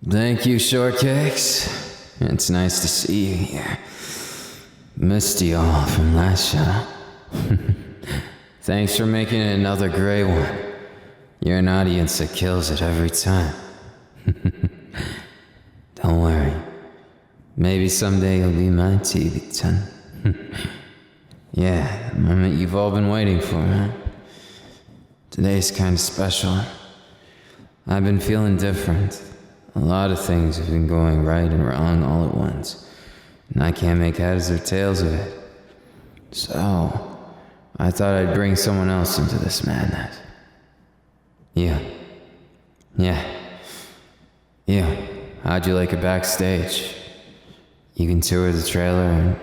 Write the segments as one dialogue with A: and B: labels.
A: Thank you, shortcakes. It's nice to see you here. Missed you all from last show. Thanks for making it another great one. You're an audience that kills it every time. Don't worry. Maybe someday you'll be my TV-10. Yeah, the moment you've all been waiting for, huh? Today's kind of special. I've been feeling different. A lot of things have been going right and wrong all at once, and I can't make heads or tails of it. So, I thought I'd bring someone else into this madness. You. Yeah. You. How'd you like it backstage? You can tour the trailer and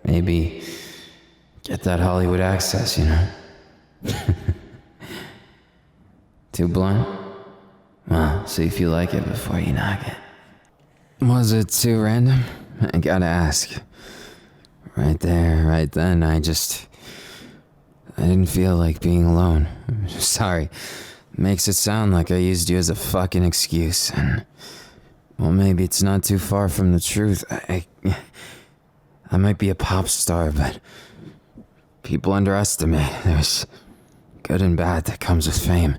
A: maybe get that Hollywood access, you know? Too blunt? Well, see if you like it before you knock it. Was it too random? I gotta ask. Right there, right then, I didn't feel like being alone. Sorry. Makes it sound like I used you as a fucking excuse, and... well, maybe it's not too far from the truth. I might be a pop star, but... people underestimate. There's good and bad that comes with fame.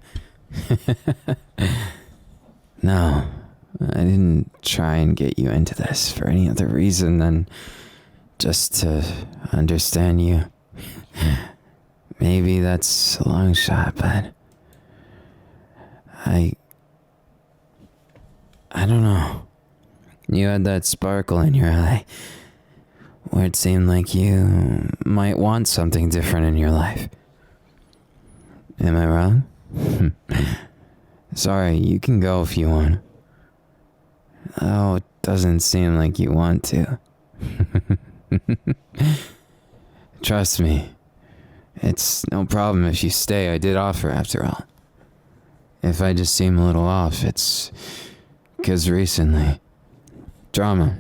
A: No, I didn't try and get you into this for any other reason than just to understand you. Maybe that's a long shot, but I don't know. You had that sparkle in your eye where it seemed like you might want something different in your life. Am I wrong? Sorry, you can go if you want. Oh, it doesn't seem like you want to. Trust me, it's no problem if you stay. I did offer after all. If I just seem a little off, it's 'cause recently. Drama.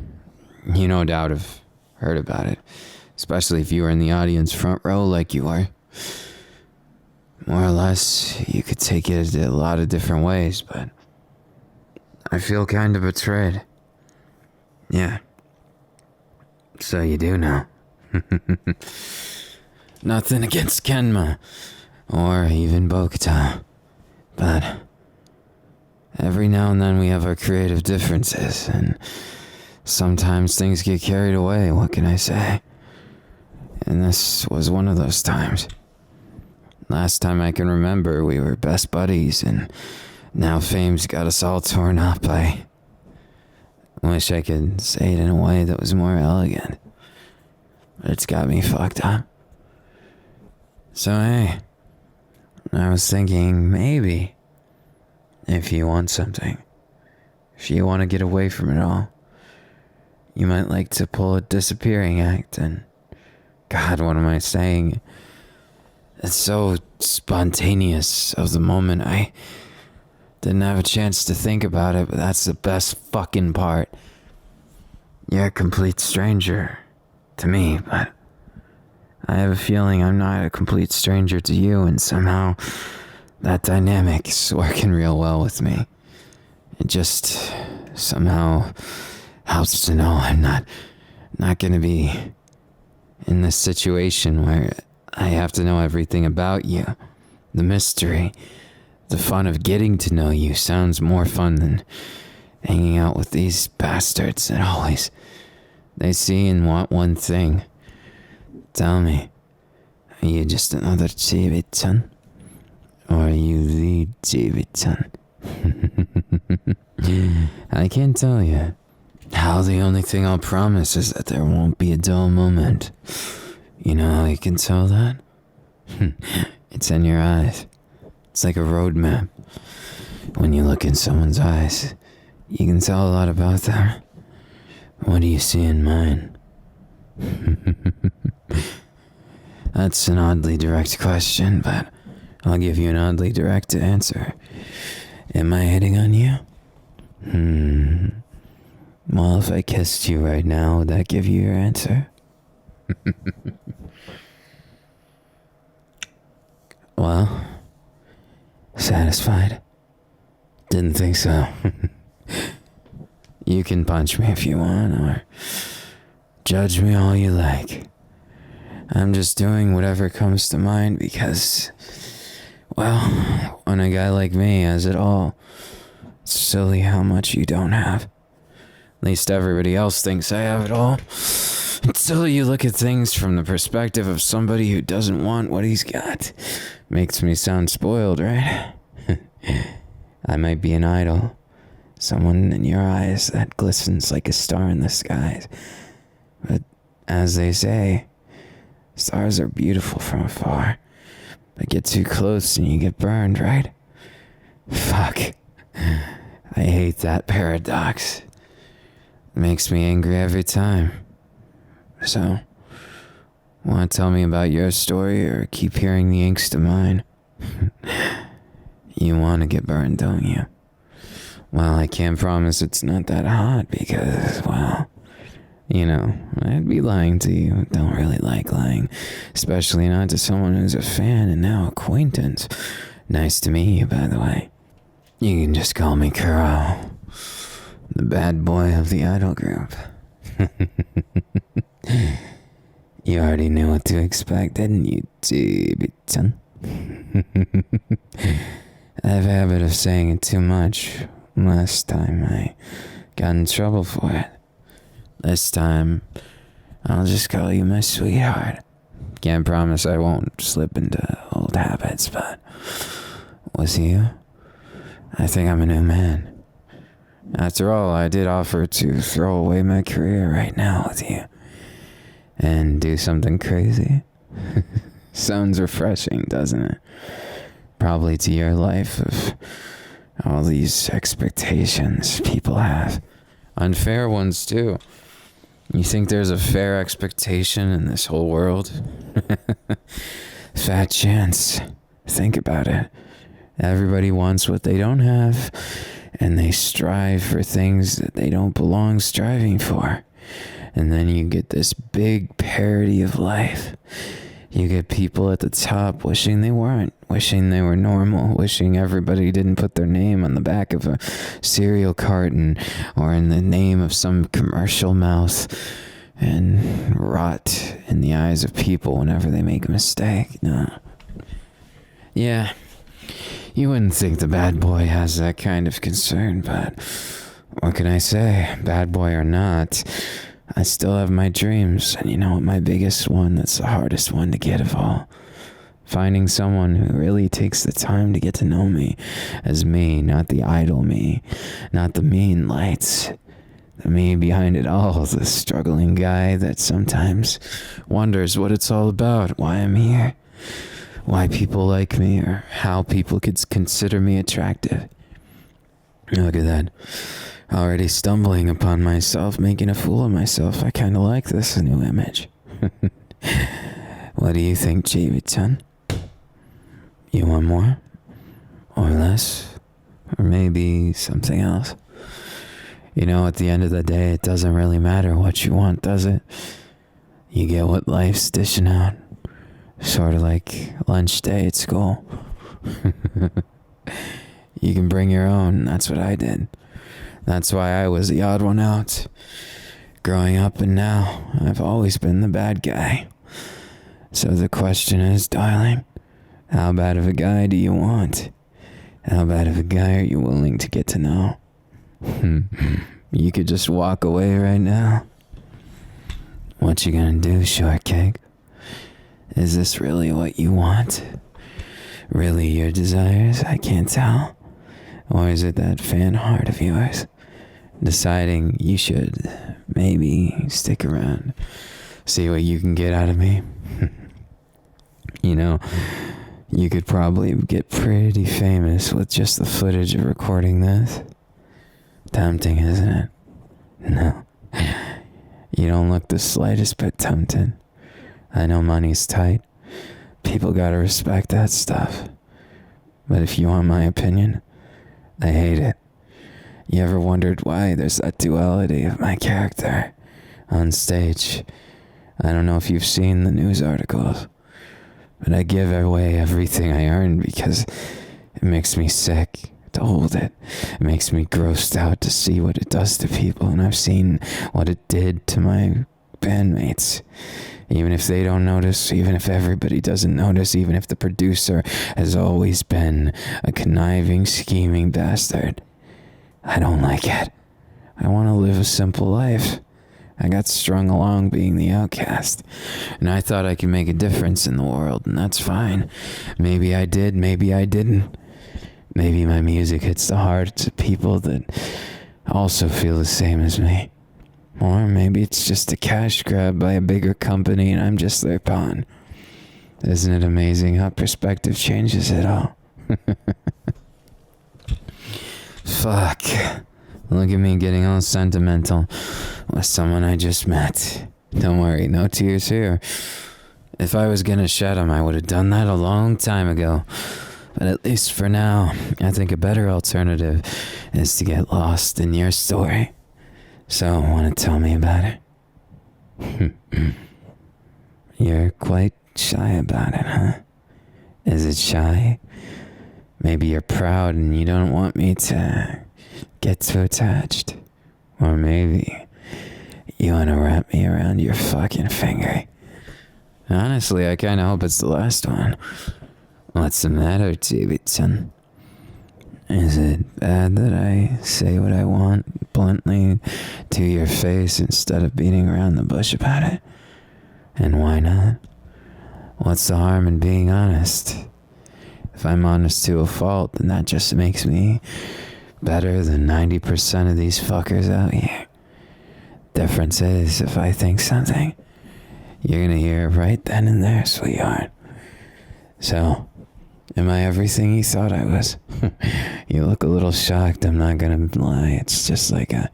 A: You no doubt have heard about it, especially if you were in the audience front row like you are. More or less, you could take it a lot of different ways, but I feel kind of betrayed. Yeah. So you do know. Nothing against Kenma, or even Bokata, but every now and then we have our creative differences, and sometimes things get carried away, what can I say? And this was one of those times. Last time I can remember, we were best buddies, and now fame's got us all torn up. I wish I could say it in a way that was more elegant, but it's got me fucked up. So hey, I was thinking maybe if you want something, if you want to get away from it all, you might like to pull a disappearing act. And God, what am I saying? It's so spontaneous of the moment. I didn't have a chance to think about it, but that's the best fucking part. You're a complete stranger to me, but I have a feeling I'm not a complete stranger to you, and somehow that dynamic is working real well with me. It just somehow helps to know I'm not gonna be in this situation where I have to know everything about you. The mystery, the fun of getting to know you sounds more fun than hanging out with these bastards that always, they see and want one thing. Tell me, are you just another TV-10? Or are you the TV-10? I can't tell you. How the only thing I'll promise is that there won't be a dull moment. You know how you can tell that? It's in your eyes. It's like a road map. When you look in someone's eyes, you can tell a lot about them. What do you see in mine? That's an oddly direct question, but I'll give you an oddly direct answer. Am I hitting on you? Well, if I kissed you right now, would that give you your answer? Well, satisfied? Didn't think so. You can punch me if you want, or judge me all you like. I'm just doing whatever comes to mind because, well, when a guy like me has it all, it's silly how much you don't have. At least everybody else thinks I have it all. Until you look at things from the perspective of somebody who doesn't want what he's got. Makes me sound spoiled, right? I might be an idol. Someone in your eyes that glistens like a star in the skies. But as they say, stars are beautiful from afar. But get too close and you get burned, right? Fuck. I hate that paradox. It makes me angry every time. So, want to tell me about your story or keep hearing the angst of mine? You want to get burned, don't you? Well, I can't promise it's not that hot because, well, you know, I'd be lying to you. Don't really like lying, especially not to someone who's a fan and now acquaintance. Nice to meet you, by the way. You can just call me Kuroo, the bad boy of the idol group. You already knew what to expect, didn't you, Tibetan? I have a habit of saying it too much. Last time I got in trouble for it. This time, I'll just call you my sweetheart. Can't promise I won't slip into old habits, but was you? I think I'm a new man. After all, I did offer to throw away my career right now with you and do something crazy. Sounds refreshing, doesn't it? Probably to your life of all these expectations people have. Unfair ones, too. You think there's a fair expectation in this whole world? Fat chance. Think about it. Everybody wants what they don't have, and they strive for things that they don't belong striving for. And then you get this big parody of life. You get people at the top wishing they weren't, wishing they were normal, wishing everybody didn't put their name on the back of a cereal carton or in the name of some commercial mouth, and rot in the eyes of people whenever they make a mistake. No. Yeah, you wouldn't think the bad boy has that kind of concern, but what can I say? Bad boy or not, I still have my dreams, and you know what my biggest one, that's the hardest one to get of all? Finding someone who really takes the time to get to know me as me, not the idol me, not the mean lights. The me behind it all, the struggling guy that sometimes wonders what it's all about, why I'm here, why people like me, or how people could consider me attractive. Look at that. Already stumbling upon myself, making a fool of myself. I kind of like this new image. What do you think, Chibi-chan? You want more? Or less? Or maybe something else? You know, at the end of the day, it doesn't really matter what you want, does it? You get what life's dishing out. Sort of like lunch day at school. You can bring your own. That's what I did. That's why I was the odd one out. Growing up and now, I've always been the bad guy. So the question is, darling, how bad of a guy do you want? How bad of a guy are you willing to get to know? You could just walk away right now. What you gonna do, shortcake? Is this really what you want? Really your desires? I can't tell. Or is it that fan heart of yours deciding you should maybe stick around, see what you can get out of me? You know, you could probably get pretty famous with just the footage of recording this. Tempting, isn't it? No. You don't look the slightest bit tempted. I know money's tight. People gotta respect that stuff. But if you want my opinion, I hate it. You ever wondered why there's that duality of my character on stage? I don't know if you've seen the news articles, but I give away everything I earn because it makes me sick to hold it. It makes me grossed out to see what it does to people, and I've seen what it did to my bandmates. Even if they don't notice, even if everybody doesn't notice, even if the producer has always been a conniving, scheming bastard. I don't like it. I want to live a simple life. I got strung along being the outcast, and I thought I could make a difference in the world, and that's fine. Maybe I did, maybe I didn't. Maybe my music hits the hearts of people that also feel the same as me. Or maybe it's just a cash grab by a bigger company and I'm just their pawn. Isn't it amazing how perspective changes it all? Fuck. Look at me getting all sentimental with someone I just met. Don't worry, no tears here. If I was gonna shed them, I would have done that a long time ago. But at least for now, I think a better alternative is to get lost in your story. So, want to tell me about it? You're quite shy about it, huh? Is it shy? Maybe you're proud and you don't want me to get too attached. Or maybe you want to wrap me around your fucking finger. Honestly, I kind of hope it's the last one. What's the matter, Davidson? Is it bad that I say what I want bluntly to your face instead of beating around the bush about it? And why not? What's the harm in being honest? If I'm honest to a fault, then that just makes me better than 90% of these fuckers out here. Difference is, if I think something, you're gonna hear it right then and there, sweetheart. So, am I everything you thought I was? You look a little shocked, I'm not gonna lie. It's just like the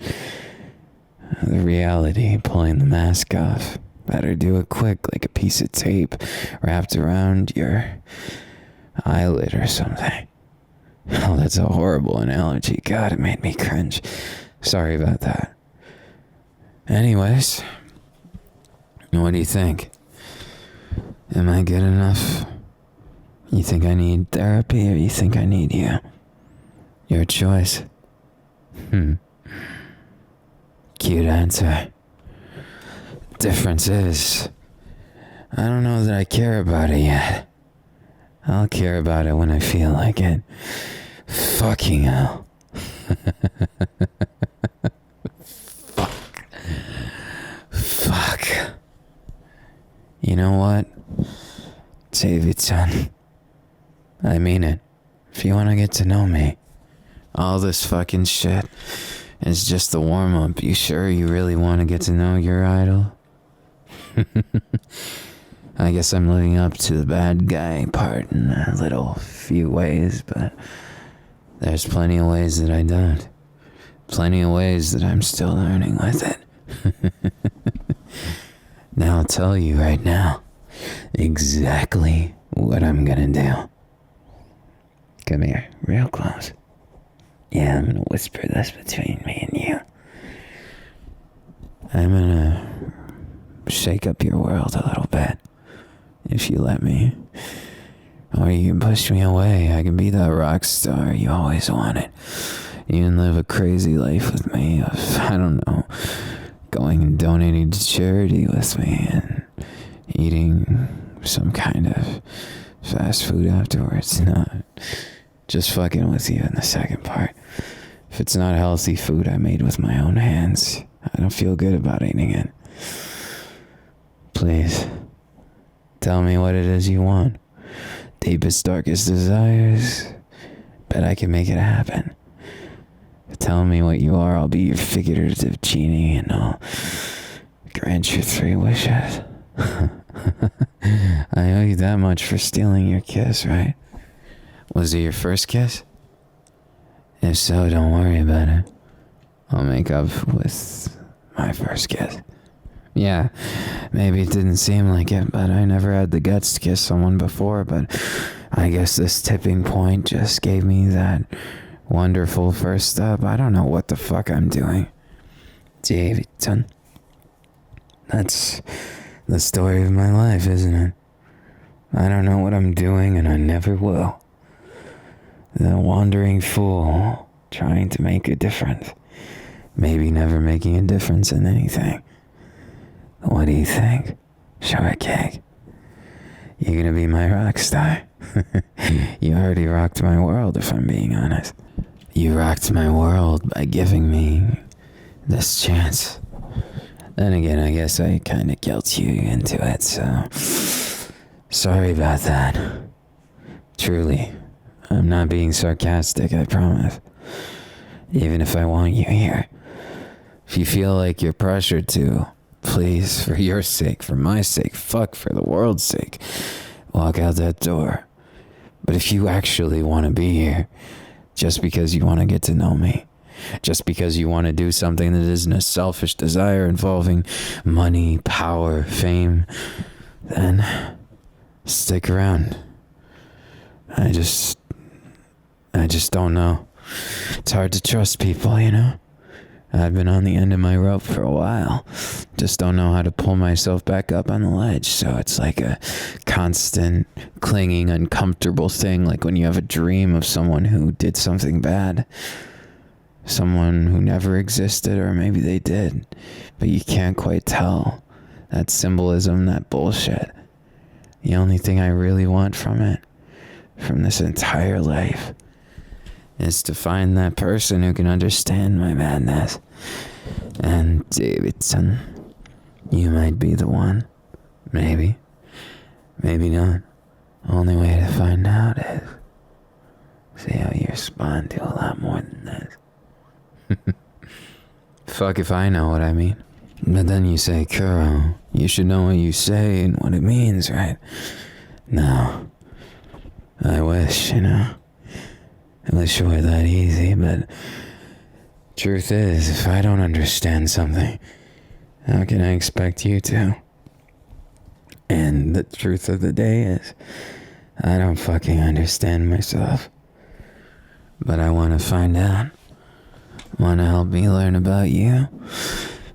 A: reality, pulling the mask off. Better do it quick, like a piece of tape wrapped around your eyelid or something. Oh, that's a horrible analogy. God, it made me cringe. Sorry about that. Anyways, what do you think? Am I good enough? You think I need therapy or you think I need you? Your choice. Cute answer. Difference is, I don't know that I care about it yet. I'll care about it when I feel like it. Fucking hell. Fuck. You know what? David-san. I mean it. If you want to get to know me, all this fucking shit is just the warm-up. You sure you really want to get to know your idol? I guess I'm living up to the bad guy part in a little few ways, but there's plenty of ways that I don't. Plenty of ways that I'm still learning with it. Now I'll tell you right now exactly what I'm gonna do. Come here, real close. Yeah, I'm gonna whisper this between me and you. I'm gonna shake up your world a little bit, if you let me. Or you can push me away. I can be that rock star you always wanted. You can live a crazy life with me of, I don't know, going and donating to charity with me and eating some kind of fast food afterwards. No, just fucking with you in the second part. If it's not healthy food I made with my own hands, I don't feel good about eating it. Please, tell me what it is you want. Deepest, darkest desires. Bet I can make it happen. Tell me what you are, I'll be your figurative genie and I'll grant your 3 wishes. I owe you that much for stealing your kiss, right? Was it your first kiss? If so, don't worry about it. I'll make up with my first kiss. Yeah, maybe it didn't seem like it, but I never had the guts to kiss someone before, but I guess this tipping point just gave me that wonderful first step. I don't know what the fuck I'm doing. Davidson. That's the story of my life, isn't it? I don't know what I'm doing, and I never will. The wandering fool trying to make a difference. Maybe never making a difference in anything. What do you think, shortcake? You gonna be my rock star? You already rocked my world, if I'm being honest. You rocked my world by giving me this chance. Then again, I guess I kinda guilt you into it, so... Sorry about that. Truly. I'm not being sarcastic, I promise. Even if I want you here. If you feel like you're pressured to, please, for your sake, for my sake, fuck, for the world's sake, walk out that door. But if you actually want to be here, just because you want to get to know me, just because you want to do something that isn't a selfish desire involving money, power, fame, then stick around. I just don't know. It's hard to trust people, you know? I've been on the end of my rope for a while. Just don't know how to pull myself back up on the ledge. So it's like a constant, clinging, uncomfortable thing. Like when you have a dream of someone who did something bad. Someone who never existed, or maybe they did. But you can't quite tell. That symbolism, that bullshit. The only thing I really want from it, from this entire life, is to find that person who can understand my madness. And Davidson, you might be the one. Maybe. Maybe not. Only way to find out is see how you respond to a lot more than this. Fuck if I know what I mean. But then you say, Kuroo, you should know what you say and what it means, right? No. I wish, you know. I wish it were that easy, but truth is, if I don't understand something, how can I expect you to? And the truth of the day is, I don't fucking understand myself. But I want to find out. Want to help me learn about you?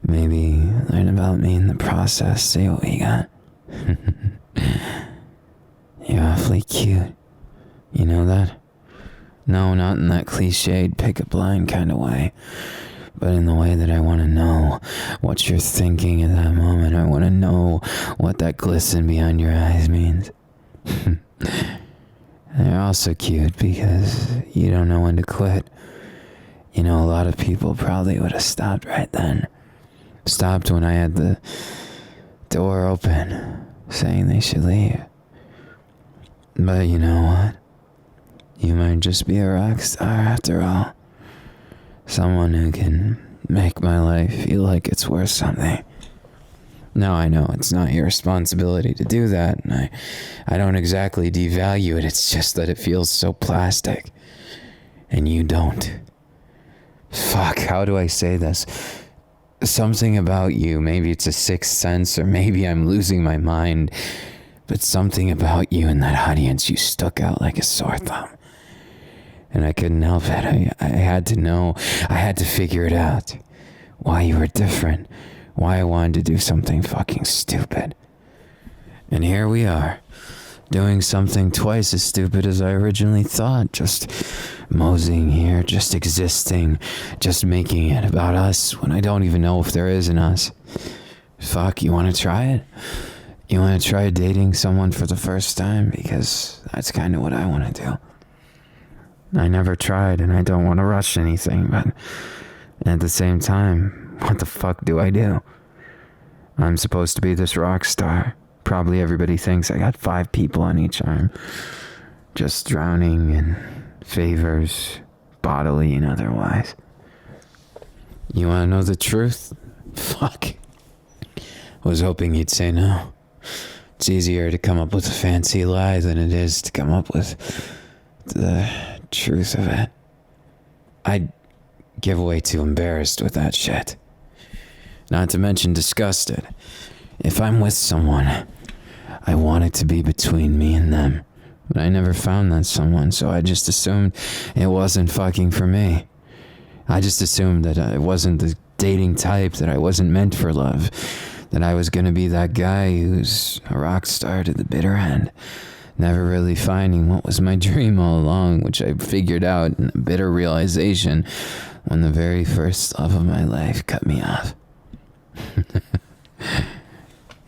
A: Maybe learn about me in the process, see what we got. You're awfully cute. You know that? No, not in that cliched pick-up line kind of way, but in the way that I want to know what you're thinking at that moment. I want to know what that glisten behind your eyes means. You're also cute because you don't know when to quit. You know, a lot of people probably would have stopped right then. Stopped when I had the door open, saying they should leave. But you know what? You might just be a rock star after all. Someone who can make my life feel like it's worth something. Now I know it's not your responsibility to do that, and I don't exactly devalue it, it's just that it feels so plastic. And you don't. Fuck, how do I say this? Something about you, maybe it's a sixth sense, or maybe I'm losing my mind, but something about you in that audience, you stuck out like a sore thumb. And I couldn't help it. I had to know. I had to figure it out. Why you were different. Why I wanted to do something fucking stupid. And here we are. Doing something twice as stupid as I originally thought. Just moseying here. Just existing. Just making it about us when I don't even know if there is an us. Fuck, you want to try it? You want to try dating someone for the first time? Because that's kind of what I want to do. I never tried, and I don't want to rush anything, but at the same time, what the fuck do I do? I'm supposed to be this rock star. Probably everybody thinks I got 5 people on each arm. Just drowning in favors, bodily and otherwise. You want to know the truth? Fuck. Was hoping you'd say no. It's easier to come up with a fancy lie than it is to come up with the truth of it. I'd give way too embarrassed with that shit. Not to mention disgusted. If I'm with someone, I want it to be between me and them. But I never found that someone, so I just assumed it wasn't fucking for me. I just assumed that I wasn't the dating type, that I wasn't meant for love, that I was gonna be that guy who's a rock star to the bitter end. never really finding what was my dream all along, which I figured out in a bitter realization when the very first love of my life cut me off.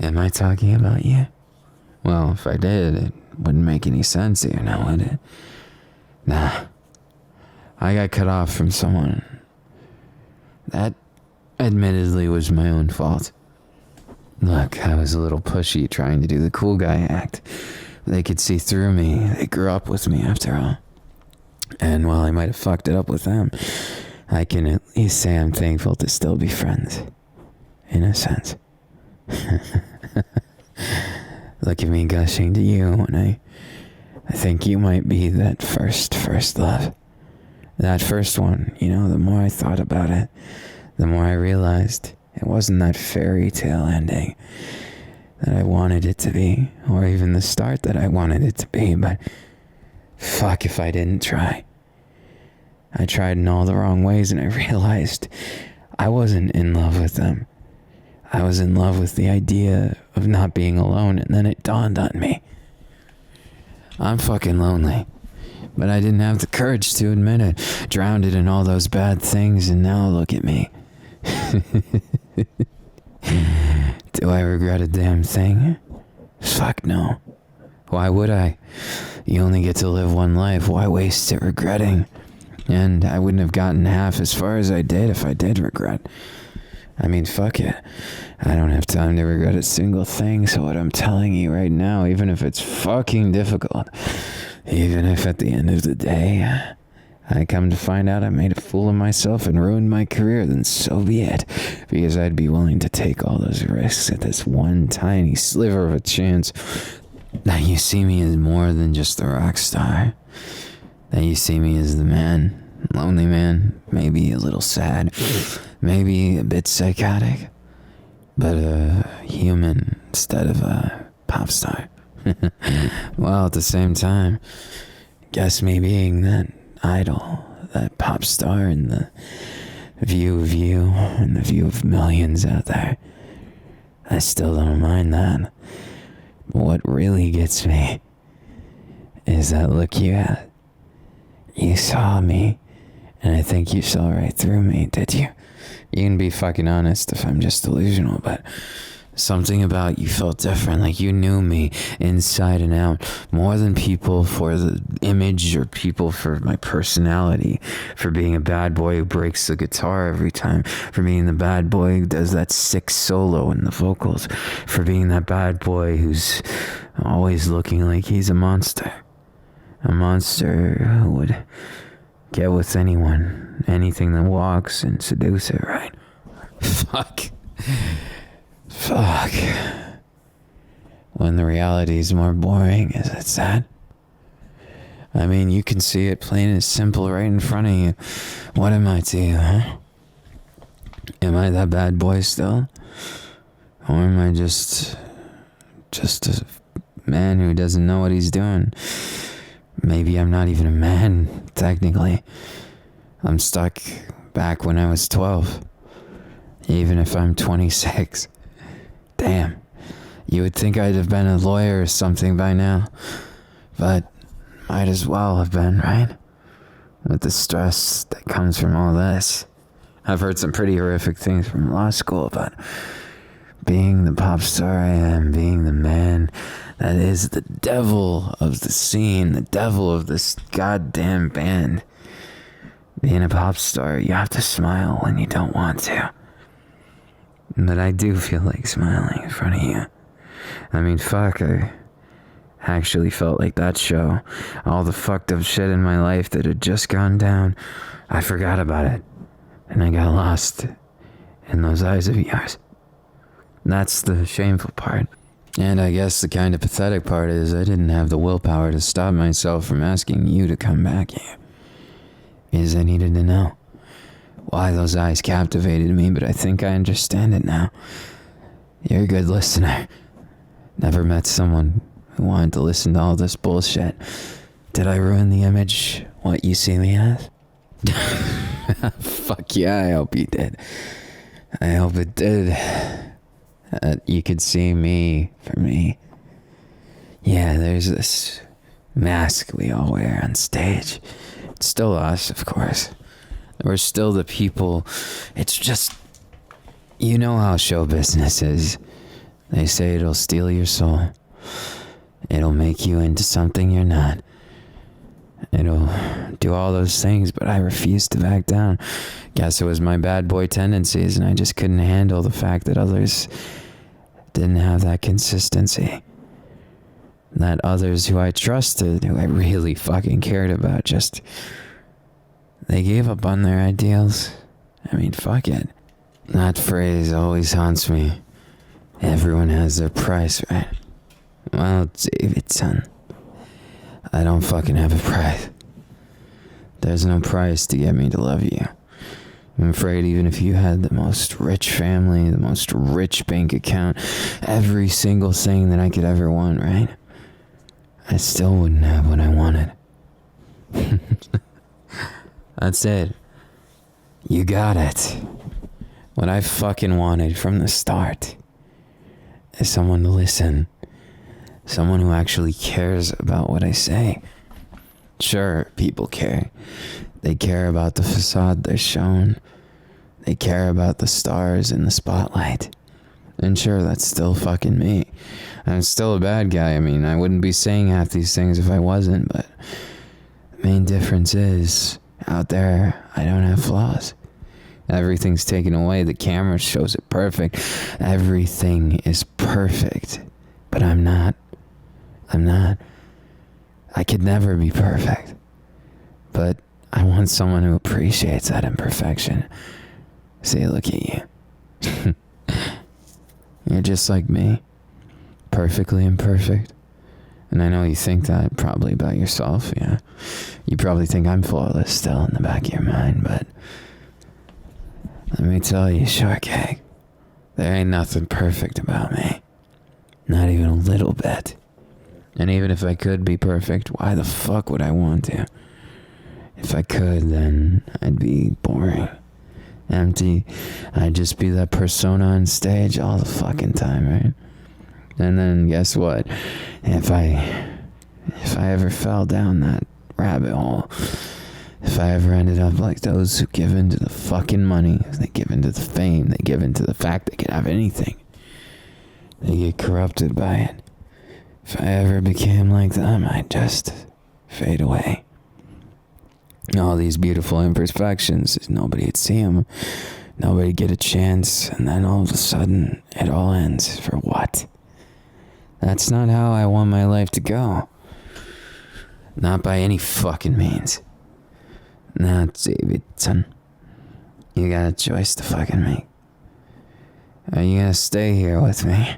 A: Am I talking about you? Well, if I did, it wouldn't make any sense here now, would it? Nah. I got cut off from someone. That admittedly was my own fault. Look, I was a little pushy trying to do the cool guy act. They could see through me. They grew up with me after all. And while I might have fucked it up with them, I can at least say I'm thankful to still be friends. In a sense. Look at me gushing to you when I think you might be that first love. That first one, the more I thought about it, the more I realized it wasn't that fairy tale ending that I wanted it to be, or even the start that I wanted it to be, but fuck if I didn't try. I tried in all the wrong ways, and I realized I wasn't in love with them. I was in love with the idea of not being alone, and then it dawned on me. I'm fucking lonely, but I didn't have the courage to admit it. Drowned it in all those bad things, and now look at me. Do I regret a damn thing? Fuck no. Why would I? You only get to live one life. Why waste it regretting? And I wouldn't have gotten half as far as I did if I did regret. I mean, fuck it. I don't have time to regret a single thing, so what I'm telling you right now, even if it's fucking difficult, even if at the end of the day, I come to find out I made a fool of myself and ruined my career, then so be it, because I'd be willing to take all those risks at this one tiny sliver of a chance that you see me as more than just a rock star, that you see me as the man. Lonely man, maybe a little sad, maybe a bit psychotic, but a human instead of a pop star. Well, at the same time, guess me being that idol, that pop star in the view of you and the view of millions out there, I still don't mind that. But what really gets me is that look you had. You saw me, and I think you saw right through me, did you? You can be fucking honest if I'm just delusional, but something about you felt different, like you knew me inside and out, more than people for the image or people for my personality, for being a bad boy who breaks the guitar every time, for being the bad boy who does that sick solo in the vocals, for being that bad boy who's always looking like he's a monster who would get with anything that walks and seduce it, right? Fuck. When the reality is more boring, is it sad? I mean, you can see it plain and simple right in front of you. What am I to you, huh? Am I that bad boy still? Or am I just a man who doesn't know what he's doing? Maybe I'm not even a man, technically. I'm stuck back when I was 12. Even if I'm 26. Damn. You would think I'd have been a lawyer or something by now. But might as well have been, right? With the stress that comes from all this. I've heard some pretty horrific things from law school, but being the pop star I am, being the man that is the devil of the scene, the devil of this goddamn band. Being a pop star, you have to smile when you don't want to. But I do feel like smiling in front of you. I mean, fuck, I actually felt like that show. All the fucked up shit in my life that had just gone down, I forgot about it. And I got lost in those eyes of yours. That's the shameful part. And I guess the kind of pathetic part is I didn't have the willpower to stop myself from asking you to come back here. Because I needed to know why those eyes captivated me, but I think I understand it now. You're a good listener. Never met someone who wanted to listen to all this bullshit. Did I ruin the image, what you see me as? Fuck yeah, I hope you did. I hope it did. You could see me for me. Yeah, there's this mask we all wear on stage. It's still us, of course. We're still the people. It's just, you know how show business is. They say it'll steal your soul. It'll make you into something you're not. It'll do all those things, but I refuse to back down. Guess it was my bad boy tendencies, and I just couldn't handle the fact that others didn't have that consistency. That others who I trusted, who I really fucking cared about, just, they gave up on their ideals. I mean, fuck it. That phrase always haunts me. Everyone has their price, right? Well, David, son, I don't fucking have a price. There's no price to get me to love you. I'm afraid even if you had the most rich family, the most rich bank account, every single thing that I could ever want, right? I still wouldn't have what I wanted. That's it. You got it. What I fucking wanted from the start is someone to listen. Someone who actually cares about what I say. Sure, people care. They care about the facade they're shown. They care about the stars in the spotlight. And sure, that's still fucking me. I'm still a bad guy. I mean, I wouldn't be saying half these things if I wasn't, but the main difference is, out there, I don't have flaws. Everything's taken away. The camera shows it perfect. Everything is perfect. But I'm not. I could never be perfect. But I want someone who appreciates that imperfection. See, look at you. You're just like me. Perfectly imperfect. And I know you think that probably about yourself, yeah. You probably think I'm flawless still in the back of your mind, but let me tell you, shortcake, there ain't nothing perfect about me. Not even a little bit. And even if I could be perfect, why the fuck would I want to? If I could, then I'd be boring. Empty. I'd just be that persona on stage all the fucking time, right? And then guess what? If I ever fell down that rabbit hole, if I ever ended up like those who give into the fucking money, they give into the fame, they give into the fact they could have anything, they get corrupted by it. If I ever became like them, I'd just fade away. All these beautiful imperfections, nobody'd see them, nobody'd get a chance, and then all of a sudden, it all ends. For what? That's not how I want my life to go. Not by any fucking means. Now, David, son, you got a choice to fucking make. Are you gonna stay here with me?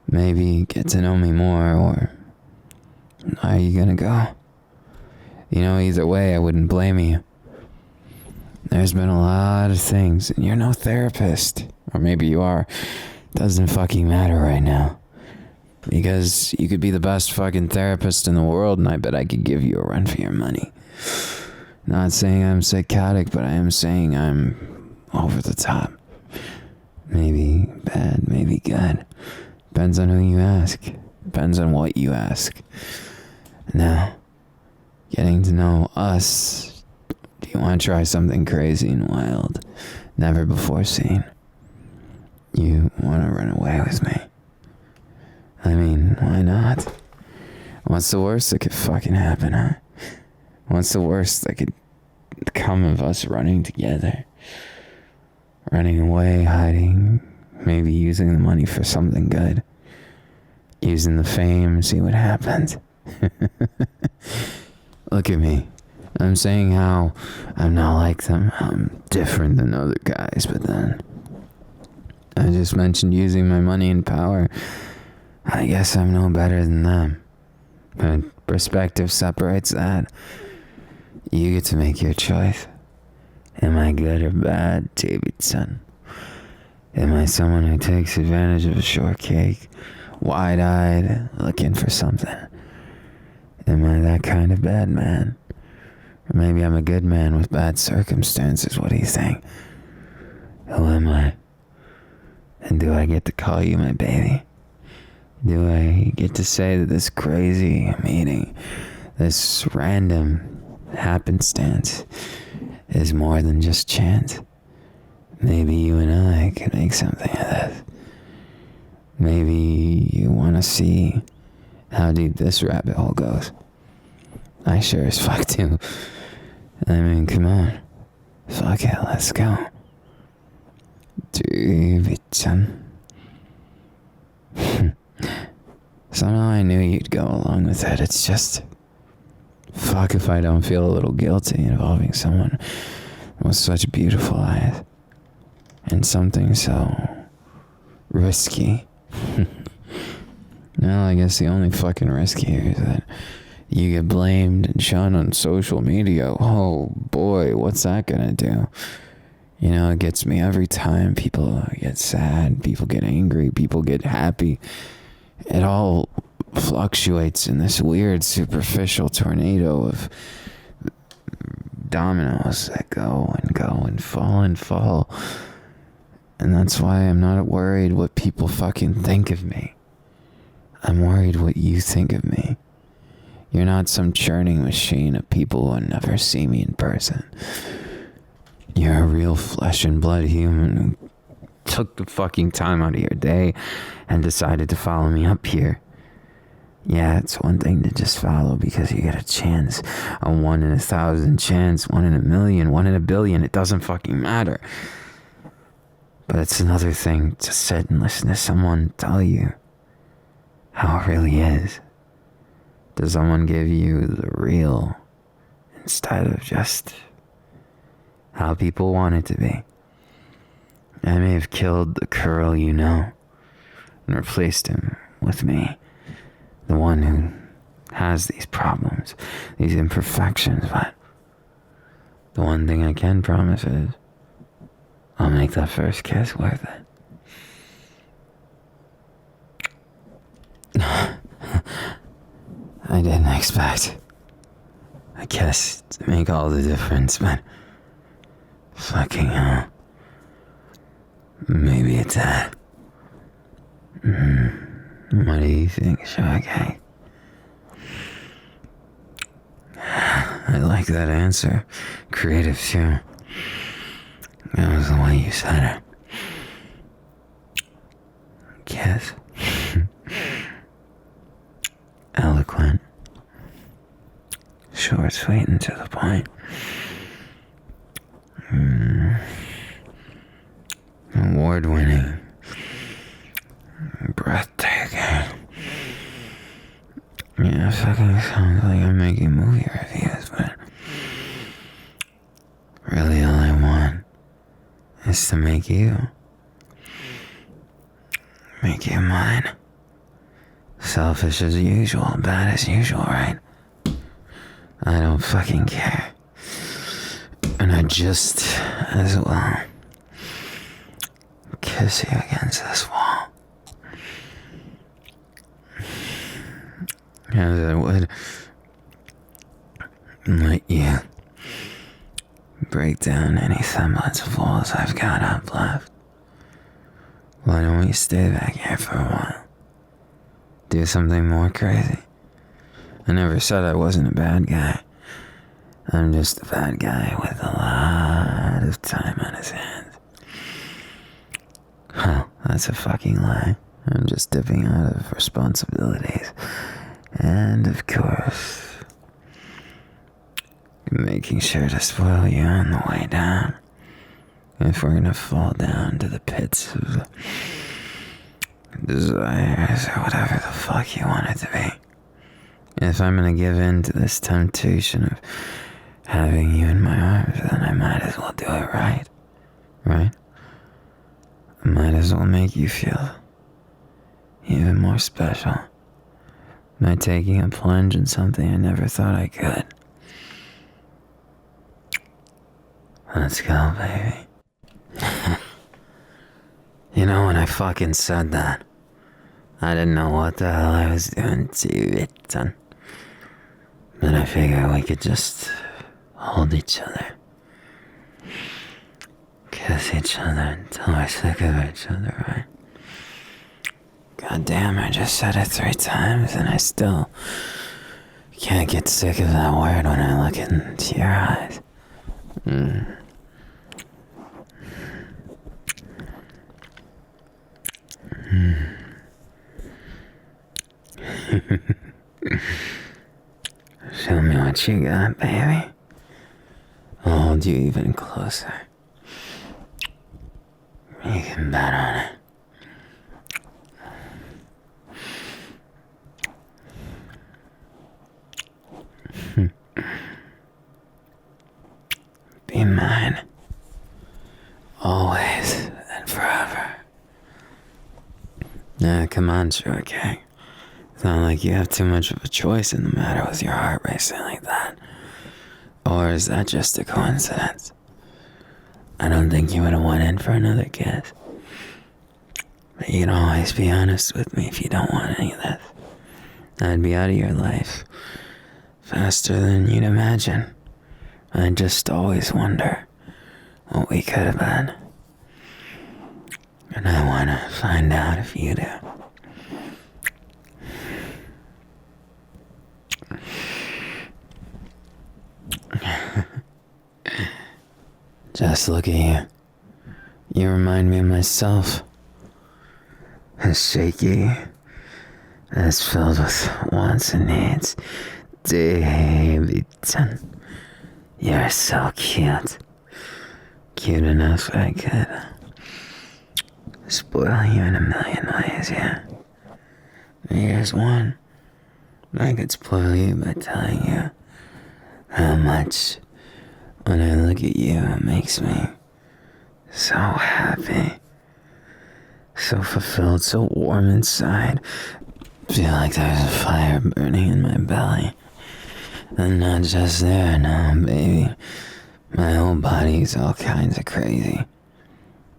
A: Maybe get to know me more, or are you gonna go? You know, either way, I wouldn't blame you. There's been a lot of things, and you're no therapist. Or maybe you are. Doesn't fucking matter right now. Because you could be the best fucking therapist in the world, and I bet I could give you a run for your money. Not saying I'm psychotic, but I am saying I'm over the top. Maybe bad, maybe good. Depends on who you ask. Depends on what you ask. Now, getting to know us, do you want to try something crazy and wild, never before seen? You want to run away with me? I mean, why not? What's the worst that could fucking happen, huh? What's the worst that could come of us running together? Running away, hiding, maybe using the money for something good. Using the fame, see what happens. Look at me. I'm saying how I'm not like them. I'm different than other guys, but then I just mentioned using my money and power. I guess I'm no better than them. But perspective separates that. You get to make your choice. Am I good or bad, David, son? Am I someone who takes advantage of a shortcake, wide-eyed, looking for something? Am I that kind of bad man? Or maybe I'm a good man with bad circumstances. What do you think? Who am I? And do I get to call you my baby? Do I get to say that this crazy meeting, this random happenstance, is more than just chance? Maybe you and I could make something of this. Maybe you want to see how deep this rabbit hole goes. I sure as fuck do. I mean, come on. Fuck it, let's go. Duality. Somehow I knew you'd go along with it. It's just... fuck if I don't feel a little guilty involving someone with such beautiful eyes. And something so... risky. Well, I guess the only fucking risk here is that you get blamed and shown on social media. Oh boy, what's that gonna do? You know, it gets me every time. People get sad, people get angry, people get happy. It all fluctuates in this weird superficial tornado of dominoes that go and fall and fall. And that's why I'm not worried what people fucking think of me. I'm worried what you think of me. You're not some churning machine of people who will never see me in person. You're a real flesh and blood human who took the fucking time out of your day and decided to follow me up here. Yeah, it's one thing to just follow because you get a chance. A 1 in 1,000 chance, 1 in a million, 1 in a billion. It doesn't fucking matter. But it's another thing to sit and listen to someone tell you how it really is. Does someone give you the real instead of just how people want it to be? I may have killed the Kuroo you know and replaced him with me, the one who has these problems, these imperfections, but the one thing I can promise is I'll make that first kiss worth it. I didn't expect a kiss to make all the difference, but fucking hell. Maybe it's that. What do you think, Shaggy? I like that answer. Creative too. That was the way you said it. Kiss. Eloquent. Short, sweet, and to the point. Award-winning. Breathtaking. Yeah, fucking sounds like I'm making movie reviews, but really all I want is to make you mine. Selfish as usual, bad as usual, right? I don't fucking care. And I just as well kiss you against this wall as I would let you break down any semblance of walls I've got up left. Why don't we stay back here for a while? Do something more crazy. I never said I wasn't a bad guy. I'm just a bad guy with a lot of time on his hands. Well, that's a fucking lie. I'm just dipping out of responsibilities. And of course, making sure to spoil you on the way down. If we're gonna fall down to the pits of desires or whatever the fuck you want it to be. If I'm gonna give in to this temptation of having you in my arms, then I might as well do it right. Right? I might as well make you feel even more special by taking a plunge in something I never thought I could. Let's go, baby. You know, when I fucking said that, I didn't know what the hell I was doing to it, son. But I figured we could just hold each other. Kiss each other until we're sick of each other, right? God damn, I just said it 3 times and I still can't get sick of that word when I look into your eyes. Show me what you got, baby. I'll hold you even closer. You can bet on it. Be mine. Always and forever. Nah, come on, sure, okay. It's not like you have too much of a choice in the matter with your heart racing like that. Or is that just a coincidence? I don't think you would have went in for another kiss. But you can always be honest with me if you don't want any of this. I'd be out of your life faster than you'd imagine. I just always wonder what we could have been. And I want to find out if you do. Just look at you. You remind me of myself. As shaky, as filled with wants and needs. Davidson. You're so cute. Cute enough I could spoil you in a million ways, yeah. Here's one. I could spoil you by telling you how much when I look at you it makes me so happy. So fulfilled, so warm inside. Feel like there's a fire burning in my belly. And not just there, no, baby. My whole body's all kinds of crazy.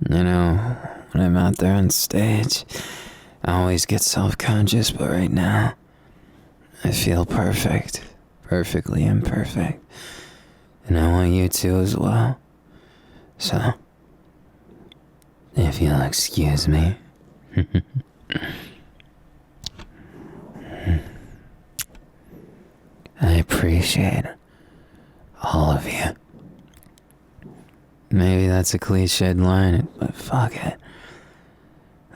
A: You know, when I'm out there on stage, I always get self-conscious, but right now, I feel perfect. Perfectly imperfect. And I want you to as well. So, if you'll excuse me. I appreciate all of you. Maybe that's a cliched line, but fuck it.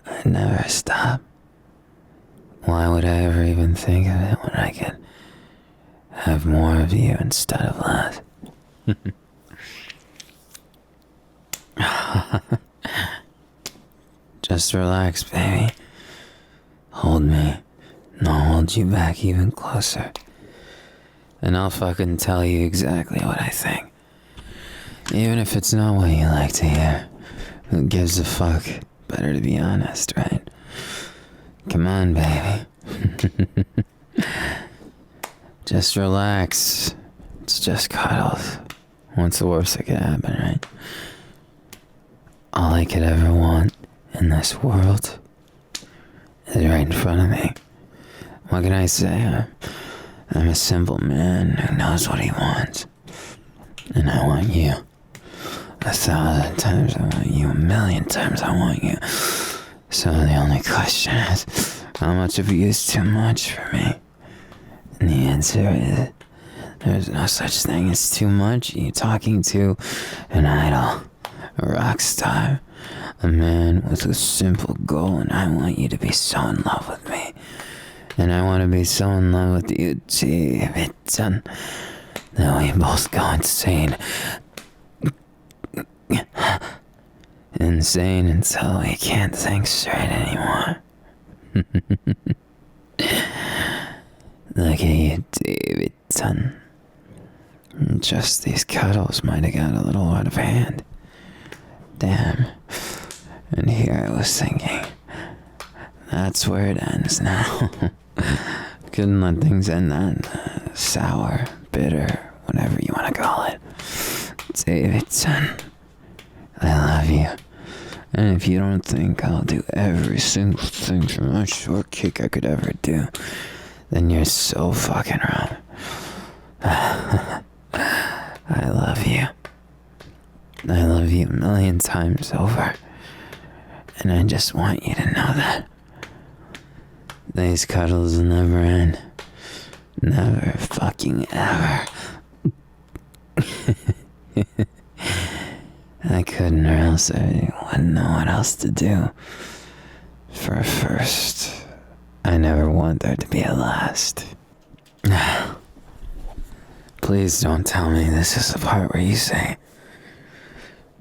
A: I'd never stop. Why would I ever even think of it when I could have more of you instead of less? Just relax, baby. Hold me, and I'll hold you back even closer. And I'll fucking tell you exactly what I think. Even if it's not what you like to hear. Who gives a fuck? Better to be honest, right? Come on, baby. Just relax. It's just cuddles. What's the worst that could happen, right? All I could ever want in this world is right in front of me. What can I say? I'm a simple man who knows what he wants. And I want you. 1,000 times I want you. 1,000,000 times I want you. So the only question is, how much of you is too much for me? And the answer is, there's no such thing as too much. You're talking to an idol, a rock star, a man with a simple goal, and I want you to be so in love with me. And I want to be so in love with you, Davidson, that we both go insane. Insane until we can't think straight anymore. Look at you, Davidson. Just these cuddles might have got a little out of hand. Damn. And here I was thinking, that's where it ends now. Couldn't let things end that sour, bitter, whatever you want to call it. Davidson, I love you. And if you don't think I'll do every single thing for my short kick I could ever do, then you're so fucking wrong. I love you. I love you 1,000,000 times over. And I just want you to know that. These cuddles will never end. Never fucking ever. I couldn't, or else I wouldn't know what else to do. For a first, I never want there to be a last. Please don't tell me this is the part where you say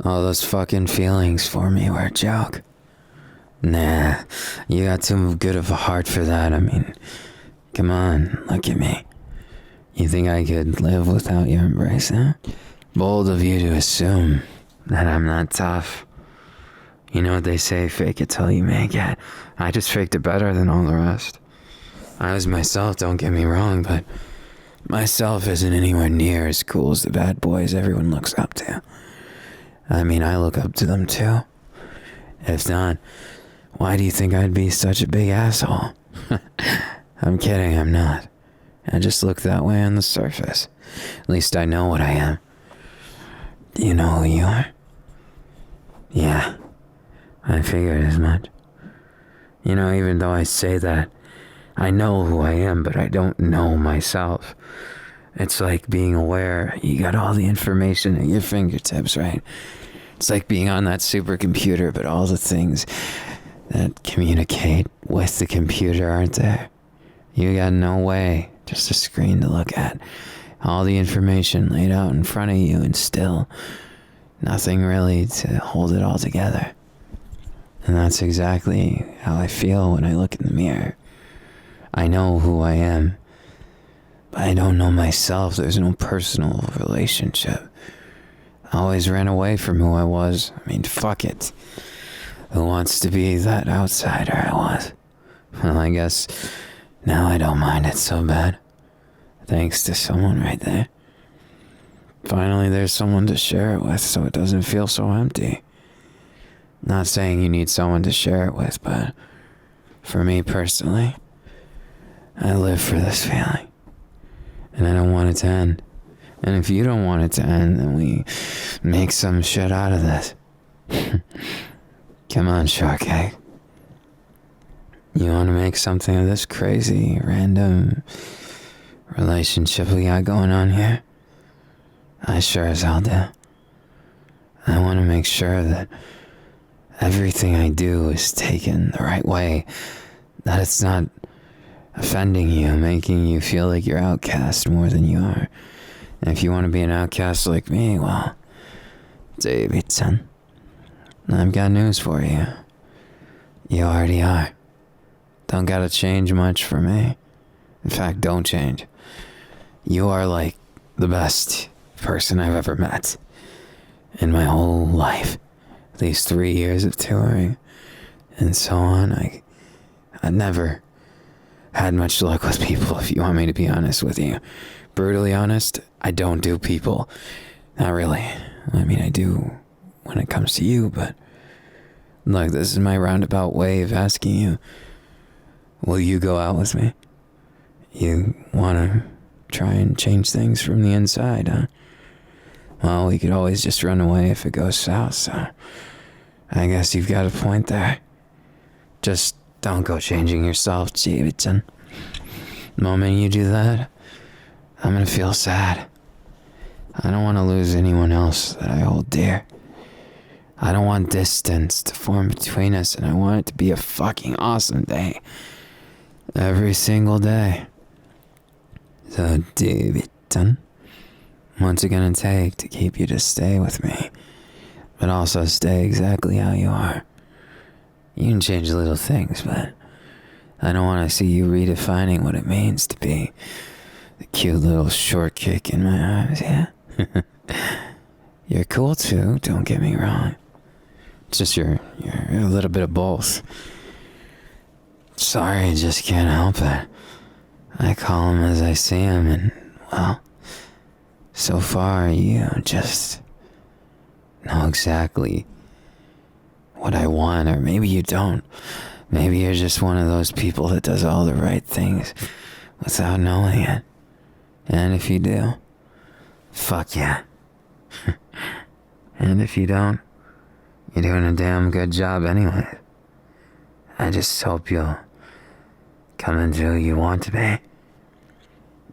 A: all those fucking feelings for me were a joke. Nah, you got too good of a heart for that. I mean, come on, look at me. You think I could live without your embrace, huh? Bold of you to assume that I'm not tough. You know what they say, fake it till you make it. I just faked it better than all the rest. I was myself, don't get me wrong, but myself isn't anywhere near as cool as the bad boys everyone looks up to. I mean, I look up to them too. If not, why do you think I'd be such a big asshole? I'm kidding, I'm not. I just look that way on the surface. At least I know what I am. Do you know who you are? Yeah, I figured as much. You know, even though I say that, I know who I am, but I don't know myself. It's like being aware you got all the information at your fingertips, right? It's like being on that supercomputer, but all the things that communicate with the computer aren't there. You got no way, just a screen to look at. All the information laid out in front of you, and still nothing really to hold it all together. And that's exactly how I feel when I look in the mirror. I know who I am, but I don't know myself. There's no personal relationship. I always ran away from who I was. I mean, fuck it. Who wants to be that outsider I was? Well, I guess now I don't mind it so bad. Thanks to someone right there. Finally, there's someone to share it with, so it doesn't feel so empty. Not saying you need someone to share it with, but for me personally, I live for this feeling. And I don't want it to end. And if you don't want it to end, then we make some shit out of this. Come on, Sharkcake. You want to make something of this crazy, random relationship we got going on here? I sure as hell do. I want to make sure that everything I do is taken the right way. That it's not offending you, making you feel like you're outcast more than you are. And if you want to be an outcast like me, well, Davidson, I've got news for you. You already are. Don't gotta change much for me. In fact, don't change. You are like the best person I've ever met in my whole life. These 3 years of touring and so on, I never had much luck with people, if you want me to be honest with you. Brutally honest, I don't do people. Not really. I mean, I do when it comes to you, but look, this is my roundabout way of asking you, will you go out with me? You want to try and change things from the inside, huh? Well, we could always just run away if it goes south, so I guess you've got a point there. Just don't go changing yourself, Davidson. The moment you do that, I'm gonna feel sad. I don't want to lose anyone else that I hold dear. I don't want distance to form between us, and I want it to be a fucking awesome day. Every single day. So, Davidson, what's it gonna take to keep you to stay with me, but also stay exactly how you are? You can change little things, but I don't want to see you redefining what it means to be the cute little short kick in my eyes, yeah? You're cool too, don't get me wrong. It's just you're a little bit of both. Sorry, I just can't help it. I call him as I see him, and, well, so far you just know exactly what I want, or maybe you don't. Maybe you're just one of those people that does all the right things without knowing it. And if you do, fuck yeah. And if you don't, you're doing a damn good job anyway. I just hope you'll come into who you want to be.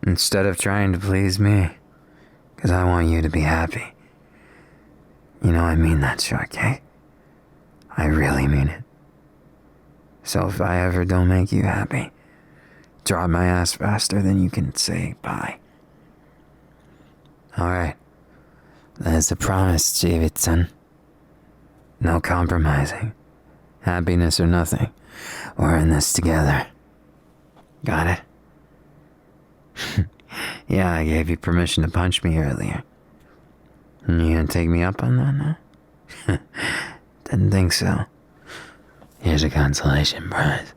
A: Instead of trying to please me, because I want you to be happy. You know I mean that, Sharky. I really mean it. So if I ever don't make you happy, drop my ass faster than you can say bye. Alright. That's a promise, Davidson. No compromising. Happiness or nothing. We're in this together. Got it? Yeah, I gave you permission to punch me earlier. You gonna take me up on that now? Didn't think so. Here's a consolation prize.